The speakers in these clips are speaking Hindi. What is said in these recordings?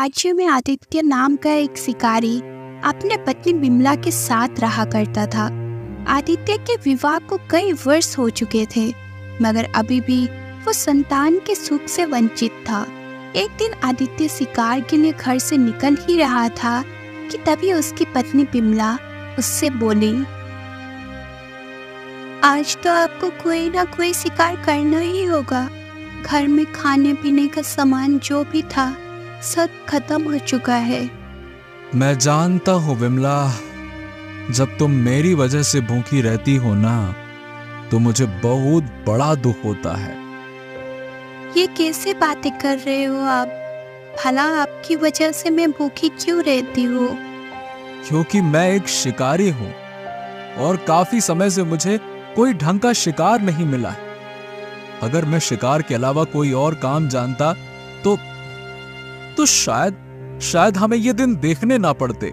राज्य में आदित्य नाम का एक शिकारी अपने पत्नी बिमला के साथ रहा करता था। आदित्य के विवाह को कई वर्ष हो चुके थे, मगर अभी भी वो संतान के सुख से वंचित था। एक दिन आदित्य शिकार के लिए घर से निकल ही रहा था कि तभी उसकी पत्नी बिमला उससे बोली, आज तो आपको कोई ना कोई शिकार करना ही होगा। घर में खाने पीने का सामान जो भी था सब खत्म हो चुका है। मैं जानता हूँ विमला, जब तुम मेरी वजह से भूखी रहती हो ना, तो मुझे बहुत बड़ा दुख होता है। ये कैसे बातें कर रहे हो आप? भला आपकी वजह से मैं भूखी क्यों रहती हूँ? क्योंकि मैं एक शिकारी हूँ और काफी समय से मुझे कोई ढंग का शिकार नहीं मिला है। अगर मैं शिकार के अलावा कोई और काम जानता तो शायद हमें ये दिन देखने ना पड़ते।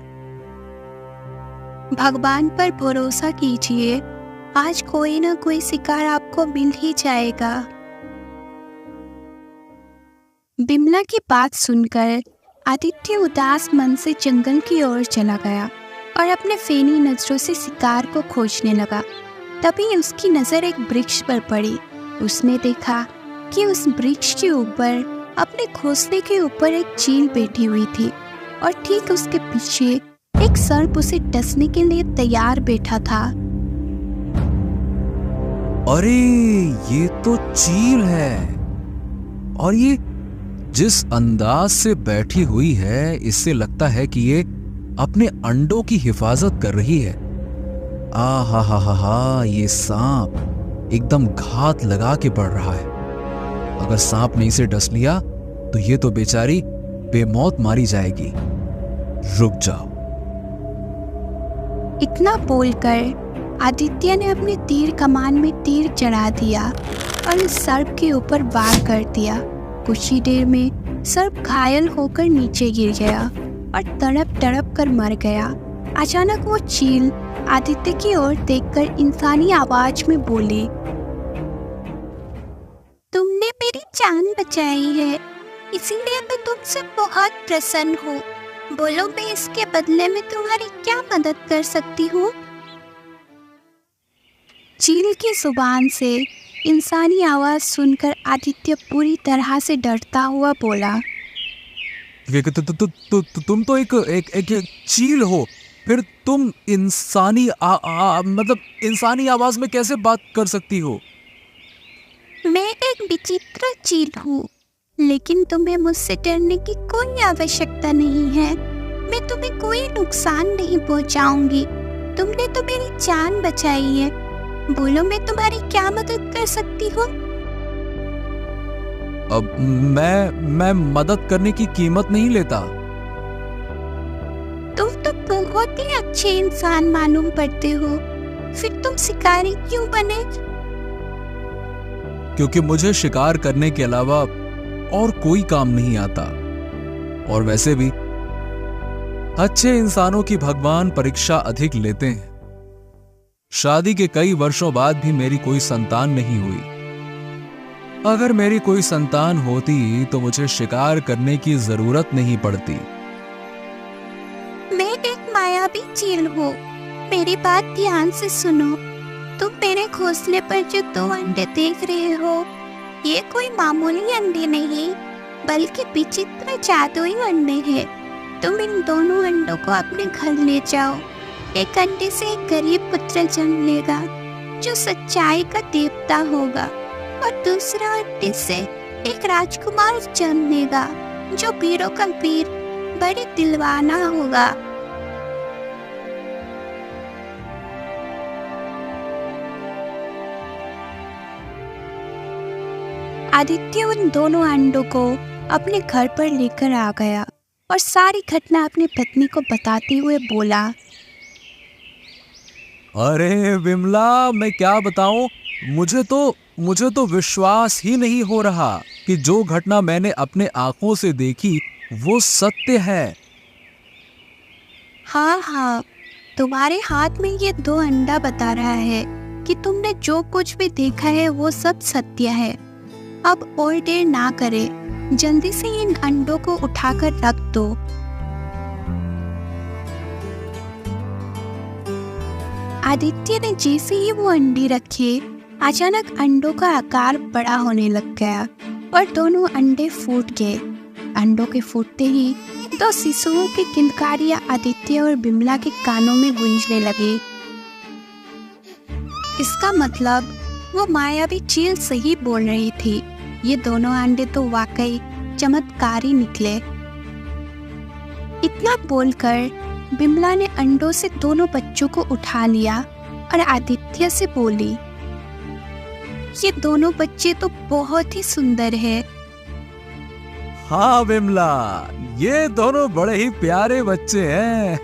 भगवान पर भरोसा कीजिए, आज कोई ना कोई शिकार आपको मिल ही जाएगा। बिमला की बात सुनकर आदित्य उदास मन से जंगल की ओर चला गया और अपने फेनी नजरों से शिकार को खोजने लगा। तभी उसकी नजर एक वृक्ष पर पड़ी। उसने देखा कि उस वृक्ष के ऊपर अपने घोंसले के ऊपर एक चील बैठी हुई थी और ठीक उसके पीछे एक सर्प उसे डसने के लिए तैयार बैठा था। अरे ये तो चील है, और ये जिस अंदाज से बैठी हुई है, इससे लगता है कि ये अपने अंडों की हिफाजत कर रही है। हा, ये सांप एकदम घात लगा के बढ़ रहा है। अगर सांप ने इसे डस लिया तो ये तो बेचारी बेमौत मारी जाएगी। रुक जाओ। इतना बोलकर आदित्य ने अपने तीर कमान में तीर चढ़ा दिया और उस सर्प के ऊपर वार कर दिया। कुछ ही देर में सर्प घायल होकर नीचे गिर गया और तड़प तड़प कर मर गया। अचानक वो चील आदित्य की ओर देखकर इंसानी आवाज में बोली, तुमने मेरी जान बचाई है, इसीलिए मैं तुमसे बहुत प्रसन्न हूँ। बोलो, मैं इसके बदले में तुम्हारी क्या मदद कर सकती हूँ? चील की जुबान से इंसानी आवाज सुनकर आदित्य पूरी तरह से डरता हुआ बोला, तुम तो एक चील हो, फिर तुम इंसानी इंसानी आवाज में कैसे बात कर सकती हो? मैं एक विचित्र चील हूँ, लेकिन तुम्हें मुझसे डरने की कोई आवश्यकता नहीं है। मैं तुम्हें कोई नुकसान नहीं पहुँचाऊंगी। तुमने तो मेरी जान बचाई है। बोलो, मैं तुम्हारी क्या मदद कर सकती हूँ? अब मैं मदद करने की कीमत नहीं लेता। तुम तो बहुत ही अच्छे इंसान मालूम पड़ते हो, फिर तुम शिकारी क्यों बने? क्योंकि मुझे शिकार करने के अलावा और कोई काम नहीं आता। और वैसे भी अच्छे इंसानों की भगवान परीक्षा अधिक लेते हैं। शादी के कई वर्षों बाद भी मेरी कोई संतान नहीं हुई। अगर मेरी कोई संतान होती तो मुझे शिकार करने की जरूरत नहीं पड़ती। मैं एक मायावी चील हूँ, मेरी बात ध्यान से सुनो। तुम मेरे घोंसले पर जो 2 अंडे देख रहे हो, ये कोई मामूली अंडे नहीं, बल्कि विचित्र जादुई अंडे हैं। तुम इन दोनों अंडों को अपने घर ले जाओ। एक अंडे से एक गरीब पुत्र जन्म लेगा जो सच्चाई का देवता होगा, और दूसरा अंडे से एक राजकुमार जन्म लेगा जो वीरों का वीर, बड़े दिलवाना होगा। आदित्य उन दोनों अंडों को अपने घर पर लेकर आ गया और सारी घटना अपनी पत्नी को बताते हुए बोला, अरे विमला, मैं क्या बताऊं, मुझे तो विश्वास ही नहीं हो रहा कि जो घटना मैंने अपने आंखों से देखी वो सत्य है। हाँ, तुम्हारे हाथ में ये 2 अंडा बता रहा है कि तुमने जो कुछ भी देखा है वो सब सत्य है। अब और देर ना करे, जल्दी से इन अंडों को उठाकर रख दो। आदित्य ने जैसे ही वो अंडे रखे, अचानक अंडों का आकार बड़ा होने लग गया और दोनों अंडे फूट गए। अंडों के फूटते ही दो शिशुओं की किलकारियां आदित्य और बिमला के कानों में गूंजने लगी। इसका मतलब वो मायावी चील सही बोल रही थी। ये दोनों अंडे तो वाकई चमत्कारी निकले। इतना बोलकर बिमला ने अंडों से दोनों बच्चों को उठा लिया और आदित्य से बोली, ये दोनों बच्चे तो बहुत ही सुंदर है। हाँ बिमला, ये दोनों बड़े ही प्यारे बच्चे हैं।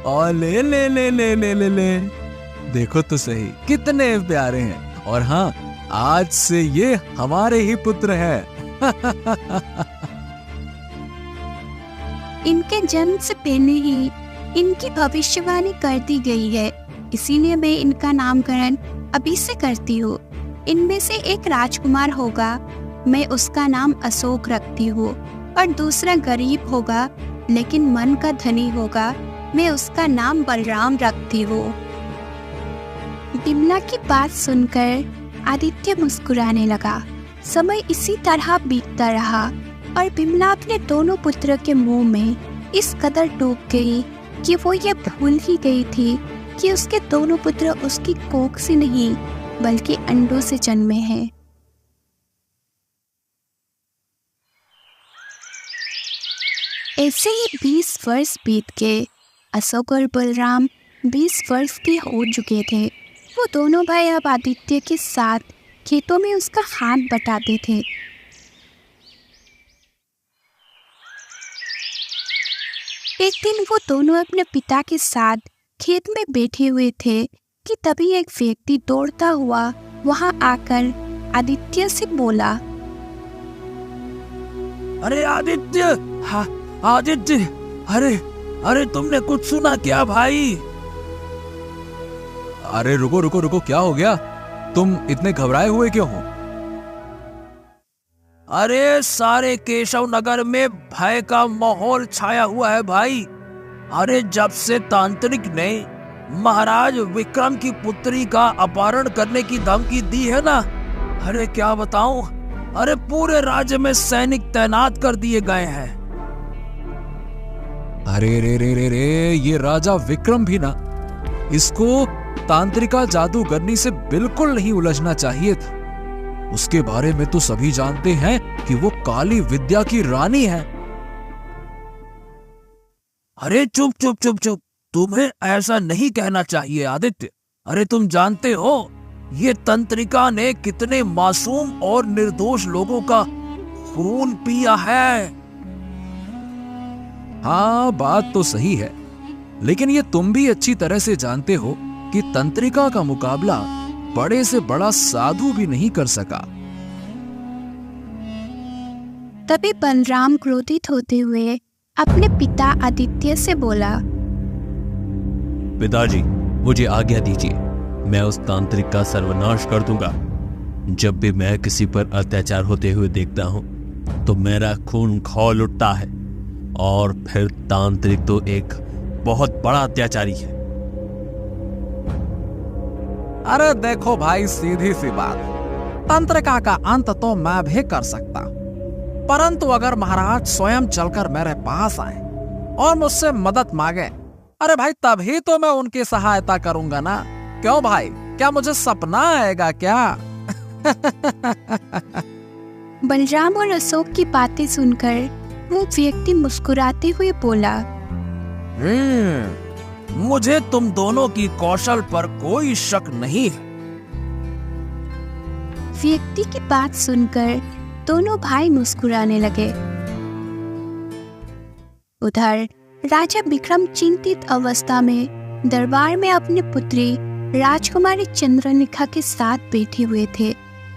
और ले ले ले ले ले ले ले देखो तो सही कितने प्यारे हैं। और हाँ, आज से ये हमारे ही पुत्र हैं। इनके जन्म से पहले ही इनकी भविष्यवाणी कर दी गई है, इसीलिए मैं इनका नामकरण अभी से करती हूँ। इनमें से एक राजकुमार होगा, मैं उसका नाम अशोक रखती हूँ, और दूसरा गरीब होगा लेकिन मन का धनी होगा, मैं उसका नाम बलराम रखती हूँ। बिमला की बात सुनकर आदित्य मुस्कुराने लगा। समय इसी तरह बीतता रहा और बिमला अपने दोनों पुत्रों के मुंह में इस कदर डूब गई कि वो ये भूल ही गई थी कि उसके दोनों पुत्र उसकी कोख से नहीं बल्कि अंडों से जन्मे हैं। ऐसे ही 20 वर्ष बीत गए। अशोक और बलराम 20 वर्ष के हो चुके थे। वो दोनों भाई अब आदित्य के साथ खेतों में उसका हाथ बटाते थे। एक दिन वो दोनों अपने पिता के साथ खेत में बैठे हुए थे कि तभी एक व्यक्ति दौड़ता हुआ वहां आकर आदित्य से बोला, अरे आदित्य, हाँ आदित्य, अरे अरे तुमने कुछ सुना क्या भाई? अरे रुको रुको रुको, क्या हो गया? तुम इतने घबराए हुए क्यों हो? अरे सारे केशव नगर में भय का माहौल छाया हुआ है भाई। अरे जब से तांत्रिक ने महाराज विक्रम की पुत्री का अपहरण करने की धमकी दी है ना, अरे क्या बताऊं, अरे पूरे राज्य में सैनिक तैनात कर दिए गए हैं। अरे रे रे रे रे, ये राजा विक्रम भी ना, इसको तांत्रिका जादूगरनी से बिल्कुल नहीं उलझना चाहिए था। उसके बारे में तो सभी जानते हैं कि वो काली विद्या की रानी है। अरे चुप चुप चुप चुप, तुम्हें ऐसा नहीं कहना चाहिए आदित्य। अरे तुम जानते हो ये तंत्रिका ने कितने मासूम और निर्दोष लोगों का खून पिया है। हाँ बात तो सही है, लेकिन ये तुम भी अच्छी तरह से जानते हो कि तंत्रिका का मुकाबला बड़े से बड़ा साधु भी नहीं कर सका। तभी बलराम क्रोधित होते हुए अपने पिता आदित्य से बोला, पिताजी मुझे आज्ञा दीजिए, मैं उस तांत्रिक का सर्वनाश कर दूंगा। जब भी मैं किसी पर अत्याचार होते हुए देखता हूं तो मेरा खून खौल उठता है, और फिर तांत्रिक तो एक बहुत बड़ा अत्याचारी है। अरे देखो भाई, सीधी सी बात, तंत्रिका का अंत तो मैं भी कर सकता, परंतु अगर महाराज स्वयं चलकर मेरे पास आए और मुझसे मदद मांगे, अरे भाई तभी तो मैं उनकी सहायता करूंगा ना। क्यों भाई, क्या मुझे सपना आएगा क्या? बलराम और अशोक की बातें सुनकर वो व्यक्ति मुस्कुराते हुए बोला, मुझे तुम दोनों की कौशल पर कोई शक नहीं है। व्यक्ति की बात सुनकर दोनों भाई मुस्कुराने लगे। उधर राजा विक्रम चिंतित अवस्था में दरबार में अपनी पुत्री राजकुमारी चंद्रलेखा के साथ बैठे हुए थे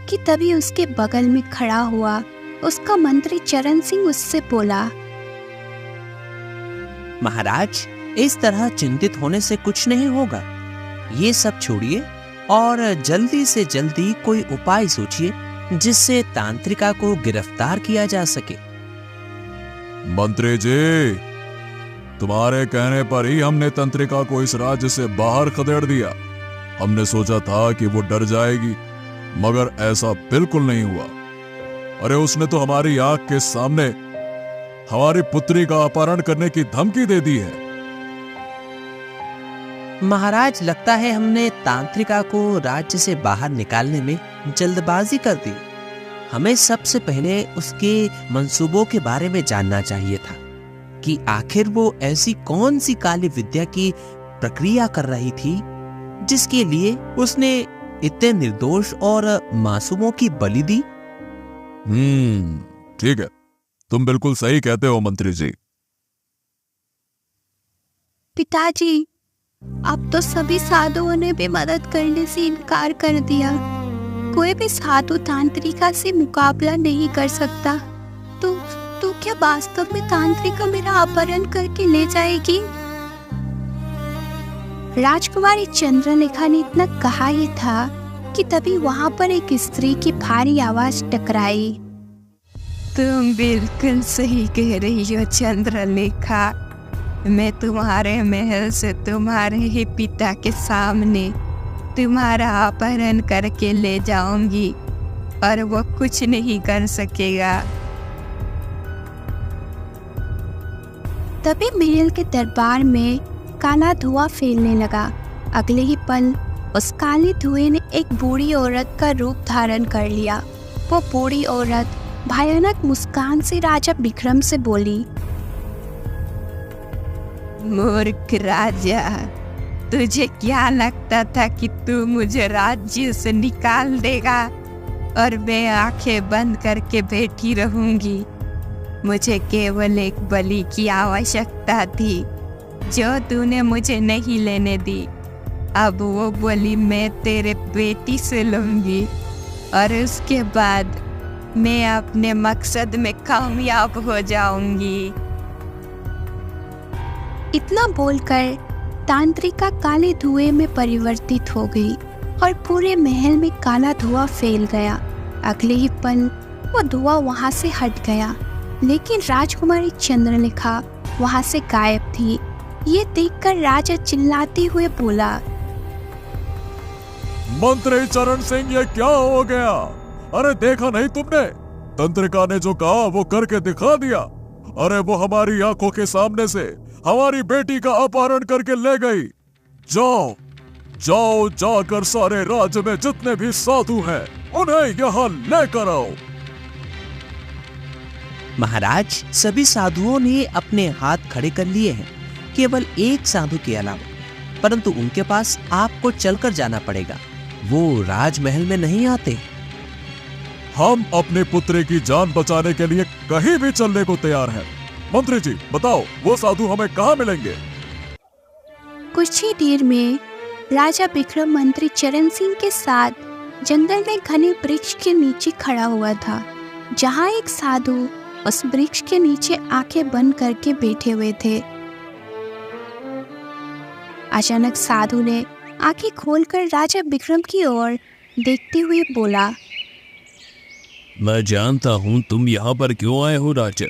कि तभी उसके बगल में खड़ा हुआ उसका मंत्री चरण सिंह उससे बोला, महाराज इस तरह चिंतित होने से कुछ नहीं होगा। ये सब छोड़िए और जल्दी से जल्दी कोई उपाय सोचिए जिससे तांत्रिका को गिरफ्तार किया जा सके। मंत्री जी, तुम्हारे कहने पर ही हमने तंत्रिका को इस राज्य से बाहर खदेड़ दिया। हमने सोचा था कि वो डर जाएगी, मगर ऐसा बिल्कुल नहीं हुआ। अरे उसने तो हमारी आंख के सामने हमारी पुत्री का अपहरण करने की धमकी दे दी है। महाराज, लगता है हमने तांत्रिका को राज्य से बाहर निकालने में जल्दबाजी कर दी। हमें सबसे पहले उसके मंसूबों के बारे में जानना चाहिए था कि आखिर वो ऐसी कौन सी काली विद्या की प्रक्रिया कर रही थी जिसके लिए उसने इतने निर्दोष और मासूमों की बलि दी। ठीक है, तुम बिल्कुल सही कहते हो मंत्री जी। पिताजी, अब तो सभी साधुओं ने भी मदद करने से इनकार कर दिया। कोई भी साधु तांत्रिका से मुकाबला नहीं कर सकता। तो क्या वास्तव में तांत्रिका मेरा अपहरण करके ले जाएगी? राजकुमारी चंद्रलेखा ने इतना कहा ही था कि तभी वहां पर एक स्त्री की भारी आवाज टकराई। तुम बिल्कुल सही कह रही हो चंद्रलेखा। मैं तुम्हारे महल से तुम्हारे ही पिता के सामने तुम्हारा अपहरण करके ले जाऊंगी और वो कुछ नहीं कर सकेगा। तभी महल के दरबार में काला धुआं फैलने लगा। अगले ही पल उस काले धुएं ने एक बूढ़ी औरत का रूप धारण कर लिया। वो बूढ़ी औरत भयानक मुस्कान से राजा विक्रम से बोली, मूर्ख राजा, तुझे क्या लगता था कि तू मुझे राज्य से निकाल देगा और मैं आंखें बंद करके बैठी रहूंगी? मुझे केवल एक बलि की आवश्यकता थी जो तूने मुझे नहीं लेने दी। अब वो बलि मैं तेरे बेटी से लूंगी और उसके बाद मैं अपने मकसद में कामयाब हो जाऊंगी। इतना बोलकर तांत्रिका काले धुएं में परिवर्तित हो गई और पूरे महल में काला धुआं फैल गया। अगले ही पल वो धुआं वहां से हट गया, लेकिन राजकुमारी चंद्रलेखा वहां से गायब थी। ये देखकर राजा चिल्लाते हुए बोला, मंत्री चरण सिंह, ये क्या हो गया? अरे देखा नहीं तुमने? तंत्रिका ने जो कहा वो करके दिखा दिया। अरे वो हमारी आंखों के सामने से हमारी बेटी का अपहरण करके ले गई। जाओ जाओ, जाकर सारे राज्य में जितने भी साधु हैं उन्हें यहाँ लेकर आओ। महाराज, सभी साधुओं ने अपने हाथ खड़े कर लिए हैं, केवल एक साधु के अलावा। परंतु उनके पास आपको चलकर जाना पड़ेगा। वो राजमहल में नहीं आते। हम अपने पुत्र की जान बचाने के लिए कहीं भी चलने को तैयार हैं। मंत्री जी बताओ, वो साधु हमें कहाँ मिलेंगे? कुछ ही देर में राजा विक्रम मंत्री चरण सिंह के साथ जंगल में घने वृक्ष के नीचे खड़ा हुआ था, जहाँ एक साधु उस वृक्ष के नीचे आंखें बंद करके बैठे हुए थे। अचानक साधु ने आंखें खोलकर राजा विक्रम की ओर देखते हुए बोला, मैं जानता हूं तुम यहाँ पर क्यों आए हो राजा।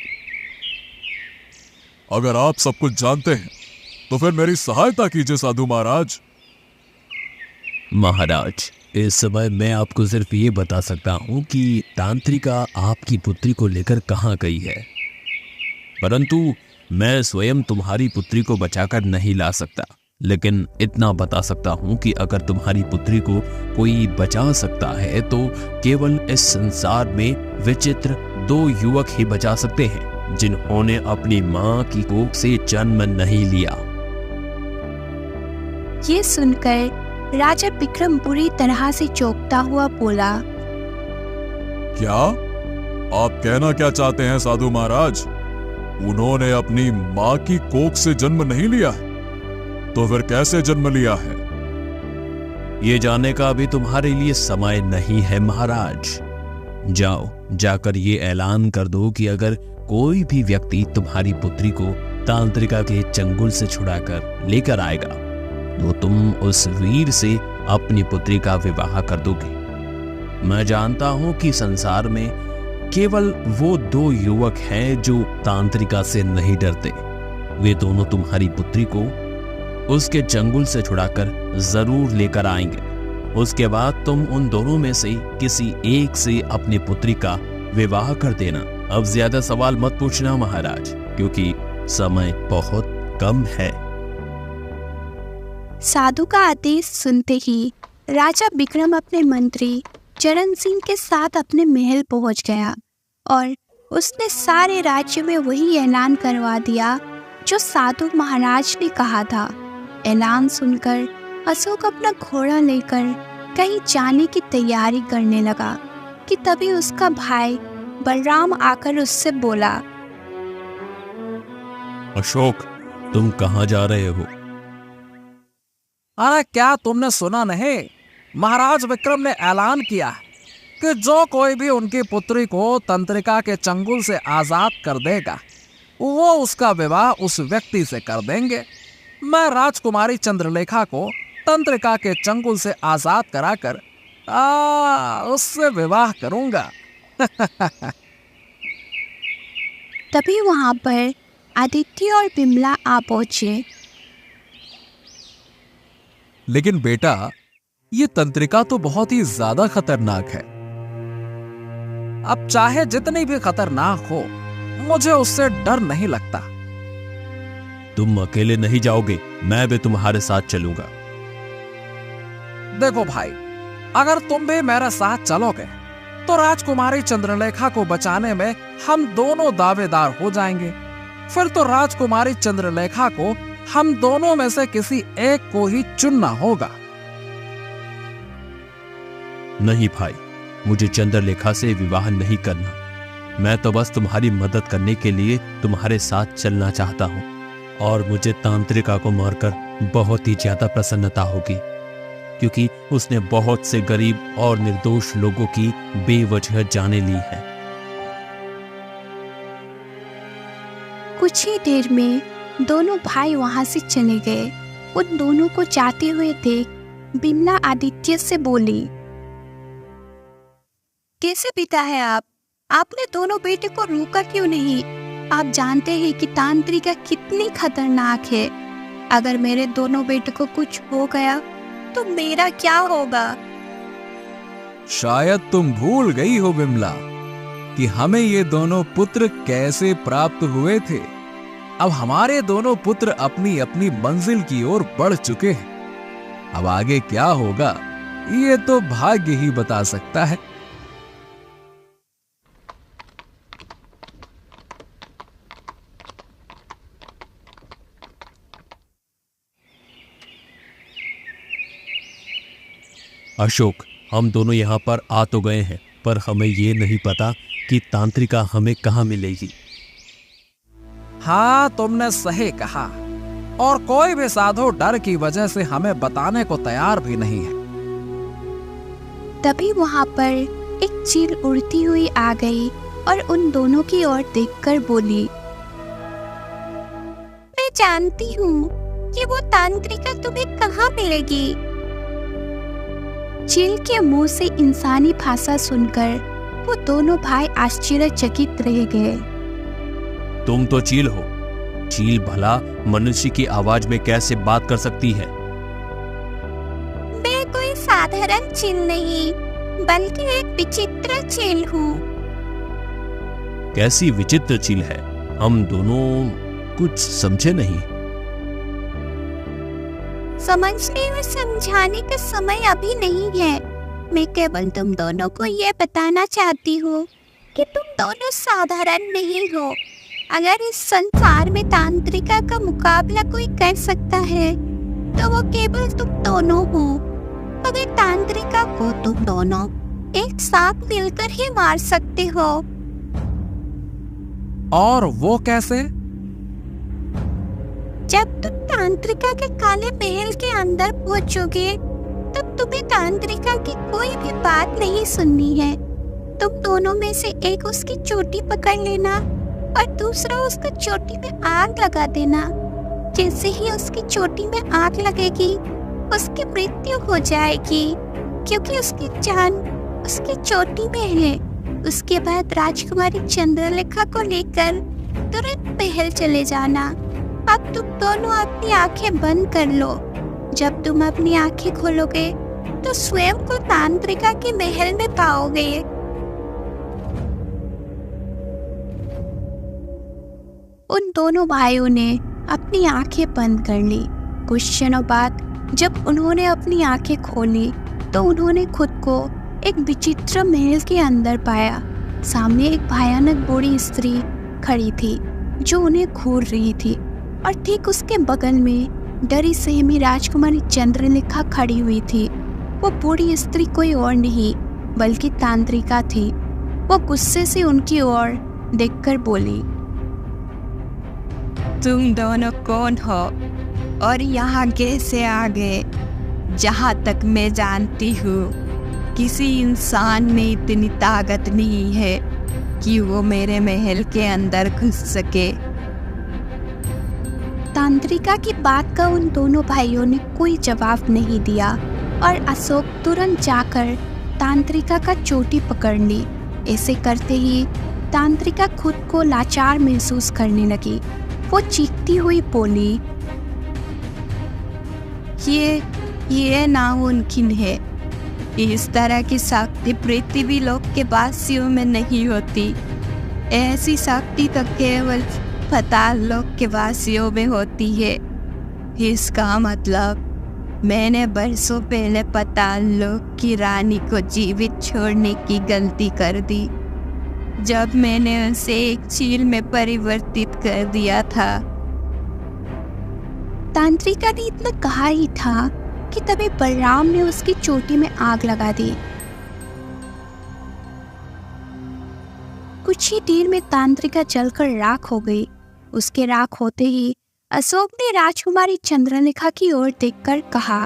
अगर आप सब कुछ जानते हैं तो फिर मेरी सहायता कीजिए साधु महाराज। महाराज, इस समय मैं आपको सिर्फ ये बता सकता हूँ कि तांत्रिका आपकी पुत्री को लेकर कहाँ गई है, परंतु मैं स्वयं तुम्हारी पुत्री को बचाकर नहीं ला सकता। लेकिन इतना बता सकता हूँ कि अगर तुम्हारी पुत्री को कोई बचा सकता है तो केवल इस संसार में विचित्र 2 युवक ही बचा सकते हैं जिन्होंने अपनी माँ की कोख से जन्म नहीं लिया। ये सुनकर राजा विक्रम बुरी तरह से चौंकता हुआ बोला, क्या आप कहना क्या चाहते हैं साधु महाराज? उन्होंने अपनी माँ की कोख से जन्म नहीं लिया है, तो फिर कैसे जन्म लिया है? ये जानने का अभी तुम्हारे लिए समय नहीं है महाराज। जाओ, जाकर ये ऐलान कर दो कि अगर कोई भी व्यक्ति तुम्हारी पुत्री को तांत्रिका के चंगुल से छुड़ाकर लेकर आएगा तो तुम उस वीर से अपनी पुत्री का विवाह कर दोगे। मैं जानता हूं कि संसार में केवल वो 2 युवक हैं जो तांत्रिका से नहीं डरते। वे दोनों तुम्हारी पुत्री को उसके चंगुल से छुड़ाकर जरूर लेकर आएंगे। उसके बाद तुम उन दोनों में से किसी एक से अपनी पुत्री का विवाह कर देना। अब ज्यादा सवाल मत पूछना महाराज, क्योंकि समय बहुत कम है। साधु का आदेश सुनते ही राजा विक्रम अपने मंत्री चरण सिंह के साथ अपने महल पहुंच गया और उसने सारे राज्य में वही ऐलान करवा दिया जो साधु महाराज ने कहा था। ऐलान सुनकर अशोक अपना घोड़ा लेकर कहीं जाने की तैयारी करने लगा कि तभी उसका भाई बलराम आकर उससे बोला, अशोक, तुम कहां जा रहे हो? अरे क्या तुमने सुना नहीं? महाराज विक्रम ने ऐलान किया कि जो कोई भी उनकी पुत्री को तंत्रिका के चंगुल से आजाद कर देगा वो उसका विवाह उस व्यक्ति से कर देंगे। मैं राजकुमारी चंद्रलेखा को तंत्रिका के चंगुल से आजाद कराकर उससे विवाह करूंगा। तभी वहां पर आदित्य और बिमला आ पहुंचे। लेकिन बेटा, ये तंत्रिका तो बहुत ही ज्यादा खतरनाक है। अब चाहे जितनी भी खतरनाक हो, मुझे उससे डर नहीं लगता। तुम अकेले नहीं जाओगे, मैं भी तुम्हारे साथ चलूंगा। देखो भाई, अगर तुम भी मेरे साथ चलोगे तो राजकुमारी चंद्रलेखा को बचाने में हम दोनों दावेदार हो जाएंगे। फिर तो राजकुमारी चंद्रलेखा को हम दोनों में से किसी एक को ही चुनना होगा। नहीं भाई, मुझे चंद्रलेखा से विवाह नहीं करना। मैं तो बस तुम्हारी मदद करने के लिए तुम्हारे साथ चलना चाहता हूं, और मुझे तांत्रिका को मारकर बहुत ही ज्यादा प्रसन्नता होगी, क्योंकि उसने बहुत से गरीब और निर्दोष लोगों की बेवजह जानें ली है। कुछ ही देर में दोनों भाई वहां से चले गए। उन दोनों को जाते हुए देख बिमला आदित्य से बोली, कैसे पिता है आप? आपने दोनों बेटे को रोका क्यों नहीं? आप जानते हैं कि तांत्रिका कितनी खतरनाक है। अगर मेरे दोनों बेटे को कुछ हो गया तो मेरा क्या होगा? शायद तुम भूल गई हो बिमला कि हमें ये दोनों पुत्र कैसे प्राप्त हुए थे। अब हमारे दोनों पुत्र अपनी अपनी मंजिल की ओर बढ़ चुके हैं। अब आगे क्या होगा ये तो भाग्य ही बता सकता है। अशोक, हम दोनों यहाँ पर आ तो गए हैं, पर हमें ये नहीं पता कि तांत्रिका हमें कहाँ मिलेगी। हाँ, तुमने सही कहा। और कोई भी साधु डर की वजह से हमें बताने को तैयार भी नहीं है। तभी वहां पर एक चील उड़ती हुई आ गई और उन दोनों की ओर देखकर बोली, मैं जानती हूँ कि वो तांत्रिका तुम्हें कहाँ मिलेगी। चील के मुंह से इंसानी भाषा सुनकर वो दोनों भाई आश्चर्यचकित रह गए। तुम तो चील हो। चील भला मनुष्य की आवाज में कैसे बात कर सकती है? मैं कोई साधारण चील नहीं, बल्कि एक विचित्र चील हूँ। कैसी विचित्र चील है? हम दोनों कुछ समझे नहीं। समझने और समझाने का समय अभी नहीं है। मैं केवल तुम दोनों को ये बताना चाहती हूँ कि तुम दोनों साधारण नहीं हो। अगर इस संसार में तांत्रिका का मुकाबला कोई कर सकता है तो वो केवल तुम दोनों हो। अगर तांत्रिका को तुम दोनों एक साथ मिलकर ही मार सकते हो। और वो कैसे? जब तुम तांत्रिका के काले महल के अंदर पहुंचोगे तब तुम्हें तांत्रिका की कोई भी बात नहीं सुननी है। तुम दोनों में से एक उसकी चोटी पकड़ लेना और दूसरा उसका चोटी में आग लगा देना। जैसे ही उसकी चोटी में आग लगेगी उसकी मृत्यु हो जाएगी, क्योंकि उसकी जान उसकी चोटी में है। उसके बाद राजकुमारी चंद्रलेखा को लेकर तुरंत महल चले जाना। अब तुम दोनों अपनी आंखें बंद कर लो। जब तुम अपनी आंखें खोलोगे तो स्वयं को तांत्रिका के महल में पाओगे। उन दोनों भाइयों ने अपनी आंखें बंद कर ली। कुछ क्षणों बाद जब उन्होंने अपनी आंखें खोली तो उन्होंने खुद को एक विचित्र महल के अंदर पाया। सामने एक भयानक बूढ़ी स्त्री खड़ी थी जो उन्हें घूर रही थी, और ठीक उसके बगल में डरी सहमी राजकुमारी चंद्रलेखा खड़ी हुई थी। वो बूढ़ी स्त्री कोई और नहीं बल्कि तांत्रिका थी। वो गुस्से से उनकी ओर देखकर बोली, तुम दोनों कौन हो और यहाँ कैसे आ गए? जहाँ तक मैं जानती हूँ किसी इंसान में इतनी ताकत नहीं है कि वो मेरे महल के अंदर घुस सके। तांत्रिका की बात का उन दोनों भाइयों ने कोई जवाब नहीं दिया और अशोक तुरंत जाकर तांत्रिका का चोटी पकड़ ली। ऐसे करते ही तांत्रिका खुद को लाचार महसूस करने लगी। वो चीखती हुई बोली, ये नामुमकिन है। इस तरह की शक्ति पृथ्वी लोक के वासियों में नहीं होती। ऐसी शक्ति तो केवल पाताल लोक के वासियों में होती है। इसका मतलब मैंने बरसों पहले पाताल लोक की रानी को जीवित छोड़ने की गलती कर दी, जब मैंने उसे एक चील में परिवर्तित कर दिया था। तांत्रिका ने इतना कहा ही था कि तभी बलराम ने उसकी चोटी में आग लगा दी। कुछ ही देर में तांत्रिका जलकर राख हो गई। उसके राख होते ही अशोक ने राजकुमारी चंद्रलेखा की ओर देखकर कहा,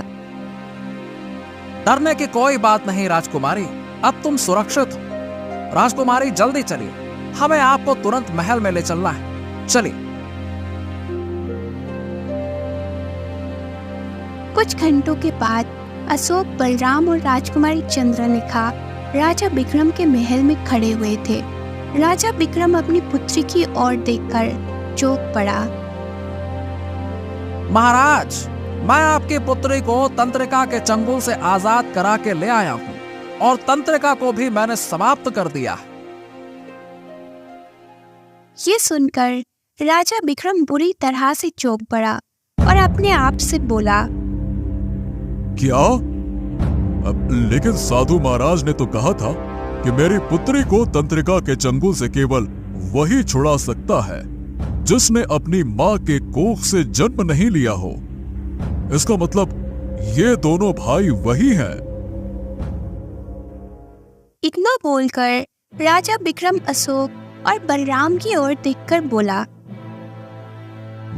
डरने की कोई बात नहीं राजकुमारी, अब तुम सुरक्षित हो। राजकुमारी जल्दी चलिए, हमें आपको तुरंत महल में ले चलना है। चलिए। कुछ घंटों के बाद अशोक, बलराम और राजकुमारी चंद्रलेखा राजा विक्रम के महल में खड़े हुए थे। राजा विक्रम अपनी पुत्री की ओर देखकर चौंक पड़ा। महाराज, मैं आपकी पुत्री को तंत्रिका के चंगुल से आजाद करा के ले आया हूँ और तंत्रिका को भी मैंने समाप्त कर दिया। ये सुनकर राजा विक्रम बुरी तरह से चौंक पड़ा और अपने आप से बोला, क्या? लेकिन साधु महाराज ने तो कहा था कि मेरी पुत्री को तंत्रिका के चंगुल से केवल वही छुड़ा सकता है जिसने अपनी माँ के कोख से जन्म नहीं लिया हो। इसका मतलब ये दोनों भाई वही हैं। इतना बोलकर राजा विक्रम अशोक और बलराम की ओर देखकर बोला,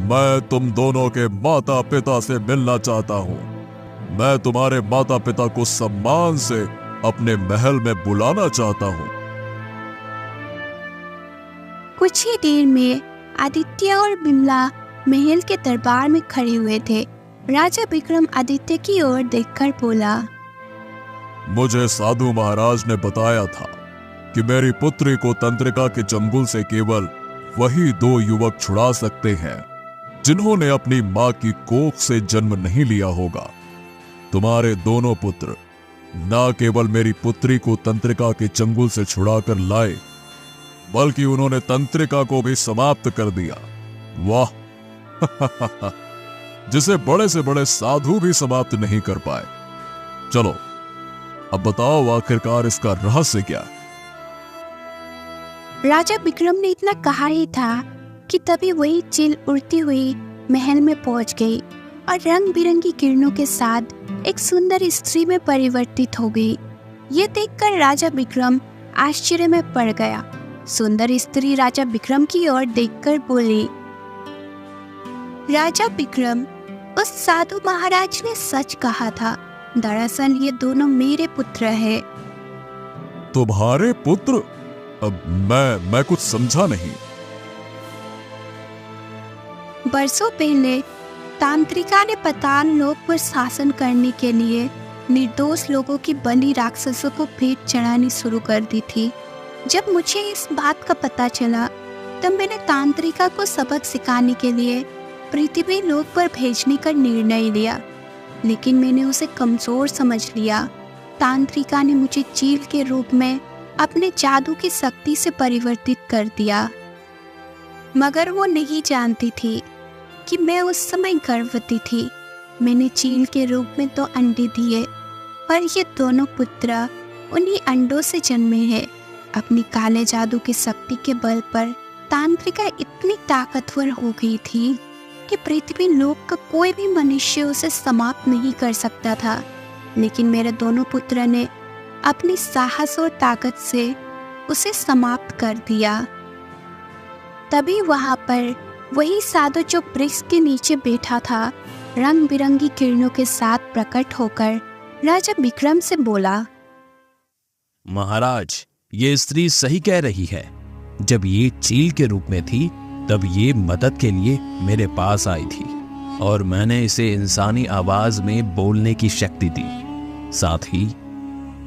मैं तुम दोनों के माता पिता से मिलना चाहता हूँ। मैं तुम्हारे माता पिता को सम्मान से अपने महल में बुलाना चाहता हूँ। कुछ ही देर में आदित्य और बिमला महल के दरबार में खड़े हुए थे। राजा विक्रम आदित्य की ओर देखकर बोला, मुझे साधु महाराज ने बताया था कि मेरी पुत्री को तंत्रिका के चंगुल से केवल वही दो युवक छुड़ा सकते हैं जिन्होंने अपनी माँ की कोख से जन्म नहीं लिया होगा। तुम्हारे दोनों पुत्र न केवल मेरी पुत्री को तंत्रिका के चंगुल से छुड़ाकर लाए, बल्कि उन्होंने तंत्रिका को भी समाप्त कर दिया। वाह! जिसे बड़े से बड़े साधु भी समाप्त नहीं कर पाए। चलो अब बताओ आखिरकार इसका रहस्य क्या है? राजा विक्रम ने इतना कहा ही था कि तभी वही चील उड़ती हुई महल में पहुंच गई और रंग बिरंगी किरणों के साथ एक सुंदर स्त्री में परिवर्तित हो गई। ये देखकर राजा विक्रम आश्चर्य में पड़ गया। सुंदर स्त्री राजा विक्रम की ओर देखकर बोली, राजा विक्रम, उस साधु महाराज ने सच कहा था। दरअसल ये दोनों मेरे पुत्र हैं। तुम्हारे पुत्र? अब मैं कुछ समझा नहीं। बरसों पहले तांत्रिका ने पाताल लोक पर शासन करने के लिए निर्दोष लोगों की बलि राक्षसों को भेंट चढ़ानी शुरू कर दी थी। जब मुझे इस बात का पता चला तब मैंने तांत्रिका को सबक सिखाने के लिए पृथ्वी लोक पर भेजने का निर्णय लिया, लेकिन मैंने उसे कमजोर समझ लिया। तांत्रिका ने मुझे चील के रूप में अपने जादू की शक्ति से परिवर्तित कर दिया, मगर वो नहीं जानती थी कि मैं उस समय गर्भवती थी। मैंने चील के रूप में 2 अंडे दिए और ये दोनों पुत्र उन्हीं अंडों से जन्मे हैं। अपनी काले जादू की शक्ति के बल पर तांत्रिका इतनी ताकतवर हो गई थी कि पृथ्वी लोक का कोई भी मनुष्य उसे समाप्त नहीं कर सकता था। लेकिन मेरे दोनों पुत्र ने अपनी साहस और ताकत से उसे समाप्त कर दिया। तभी वहां पर वही साधु जो वृक्ष के नीचे बैठा था रंग बिरंगी किरणों के साथ प्रकट होकर राजा विक्रम से बोला, महाराज, ये स्त्री सही कह रही है। जब ये चील के रूप में थी तब ये मदद के लिए मेरे पास आई थी और मैंने इसे इंसानी आवाज में बोलने की शक्ति दी। साथ ही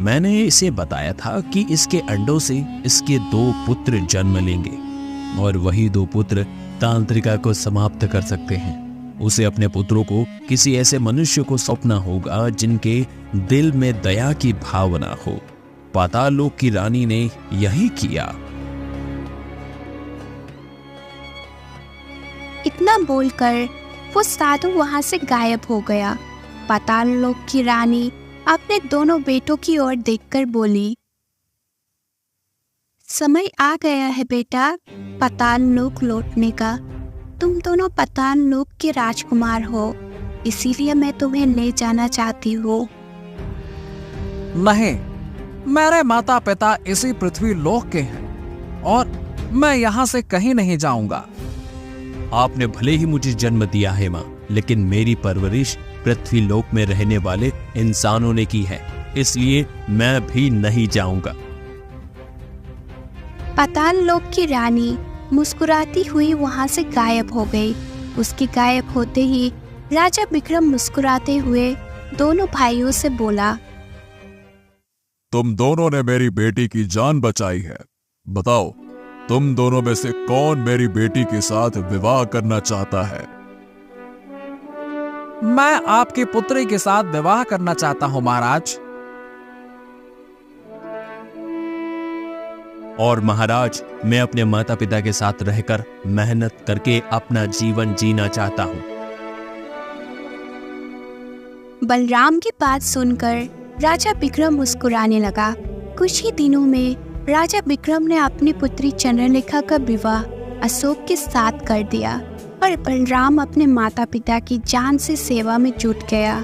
मैंने इसे बताया था कि इसके अंडों से इसके 2 पुत्र जन्म लेंगे और वही 2 पुत्र तांत्रिका को समाप्त कर सकते हैं। उसे अपने पुत्रों को किसी ऐसे मनुष्य को सौंपना होगा जिनके दिल में दया की भावना हो। पाताल लोक की रानी ने यही किया। इतना बोलकर वो साधु वहां से गायब हो गया। पाताल लोक की रानी अपने दोनों बेटों की ओर देखकर बोली, समय आ गया है बेटा पाताल लोक लौटने का। तुम दोनों पाताल लोक के राजकुमार हो, इसीलिए मैं तुम्हें ले जाना चाहती हूँ। नहीं, मेरे माता पिता इसी पृथ्वी लोक के हैं और मैं यहाँ से कहीं नहीं जाऊंगा। आपने भले ही मुझे जन्म दिया है माँ, लेकिन मेरी परवरिश पृथ्वी लोक में रहने वाले इंसानों ने की है, इसलिए मैं भी नहीं जाऊंगा। पाताल लोक की रानी मुस्कुराती हुई वहां से गायब हो गई। उसके गायब होते ही राजा विक्रम मुस्कुराते हुए दोनों भाइयों से बोला, तुम दोनों ने मेरी बेटी की जान बचाई है। बताओ, तुम दोनों में से कौन मेरी बेटी के साथ विवाह करना चाहता है? मैं आपकी पुत्री के साथ विवाह करना चाहता हूं महाराज। और महाराज, मैं अपने माता पिता के साथ रहकर मेहनत करके अपना जीवन जीना चाहता हूं। बलराम की बात सुनकर राजा विक्रम मुस्कुराने लगा। कुछ ही दिनों में राजा विक्रम ने अपनी पुत्री चंद्रलेखा का विवाह अशोक के साथ कर दिया और बलराम अपने माता पिता की जान से सेवा में जुट गया।